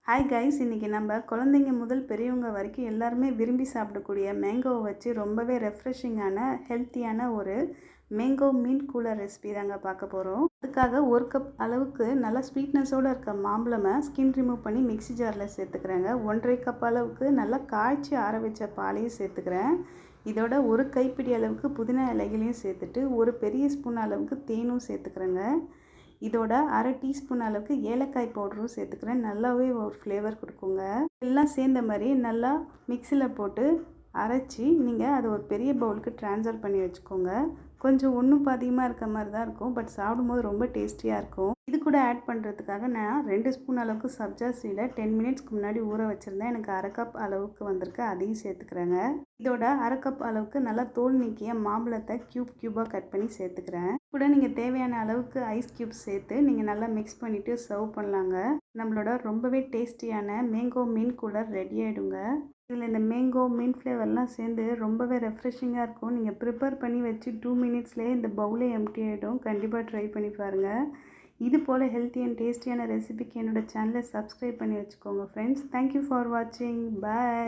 Hi guys, இன்றைக்கி நம்ம குழந்தைங்க முதல் பெரியவங்க வரைக்கும் எல்லாருமே விரும்பி சாப்பிடக்கூடிய மேங்கோவை வச்சு ரொம்பவே ரெஃப்ரெஷிங்கான ஹெல்த்தியான ஒரு மேங்கோ மீன் கூலர் ரெசிபி தாங்க பார்க்க போகிறோம். அதுக்காக 1 கப் அளவுக்கு நல்லா ஸ்வீட்னஸோடு இருக்க மாம்பழமை ஸ்கின் ரிமூவ் பண்ணி மிக்ஸி ஜாரில் சேர்த்துக்கிறேங்க. 1.5 கப் அளவுக்கு நல்லா காய்ச்சி ஆற வச்ச பாலையும் சேர்த்துக்கிறேன். இதோட ஒரு கைப்பிடி அளவுக்கு புதினா இலைகளையும் சேர்த்துட்டு ஒரு பெரிய ஸ்பூன் அளவுக்கு தேனும் சேர்த்துக்கிறேங்க. இதோட அரை டீஸ்பூன் அளவுக்கு ஏலக்காய் பவுடரும் சேர்த்துக்கிறேன். நல்லாவே ஒரு ஃப்ளேவர் கொடுக்குங்க. எல்லாம் சேர்ந்த மாதிரி நல்லா மிக்சியில் போட்டு அரைச்சி நீங்கள் அதை ஒரு பெரிய பவுலுக்கு ட்ரான்ஸ்ஃபர் பண்ணி வச்சுக்கோங்க. கொஞ்சம் ஒன்றும் பாதியமாக இருக்க மாதிரி தான் இருக்கும், பட் சாப்பிடும்போது ரொம்ப டேஸ்டியாக இருக்கும். இது கூட ஆட் பண்ணுறதுக்காக நான் 2 ஸ்பூன் அளவுக்கு சப்ஜா சீடை 10 மினிட்ஸ்க்கு முன்னாடி ஊற வச்சுருந்தேன். எனக்கு அரை கப் அளவுக்கு வந்திருக்கு, அதையும் சேர்த்துக்கிறேங்க. இதோட அரை கப் அளவுக்கு நல்லா தோல் நீக்கிய மாம்பழத்தை க்யூபாக கட் பண்ணி சேர்த்துக்கிறேன். கூட நீங்கள் தேவையான அளவுக்கு ஐஸ் க்யூப்ஸ் சேர்த்து நீங்கள் நல்லா மிக்ஸ் பண்ணிவிட்டு சர்வ் பண்ணலாங்க. நம்மளோட ரொம்பவே டேஸ்டியான மேங்கோ மீன் கூலர் ரெடி ஆகிடுங்க. இதில் இந்த மேங்கோ மீன் ஃப்ளேவர்லாம் சேர்ந்து ரொம்பவே ரெஃப்ரெஷிங்காக இருக்கும். நீங்கள் ப்ரிப்பேர் பண்ணி வச்சு 2 மினிட்ஸ்லேயே இந்த பவுலே எம்டி ஆகிடும். கண்டிப்பாக ட்ரை பண்ணி பாருங்கள். இது போல் ஹெல்த்தி அண்ட் டேஸ்டியான ரெசிபிக்கு என்னோடய சேனலை சப்ஸ்கிரைப் பண்ணி வச்சுக்கோங்க ஃப்ரெண்ட்ஸ். தேங்க்யூ ஃபார் வாட்சிங். பாய்.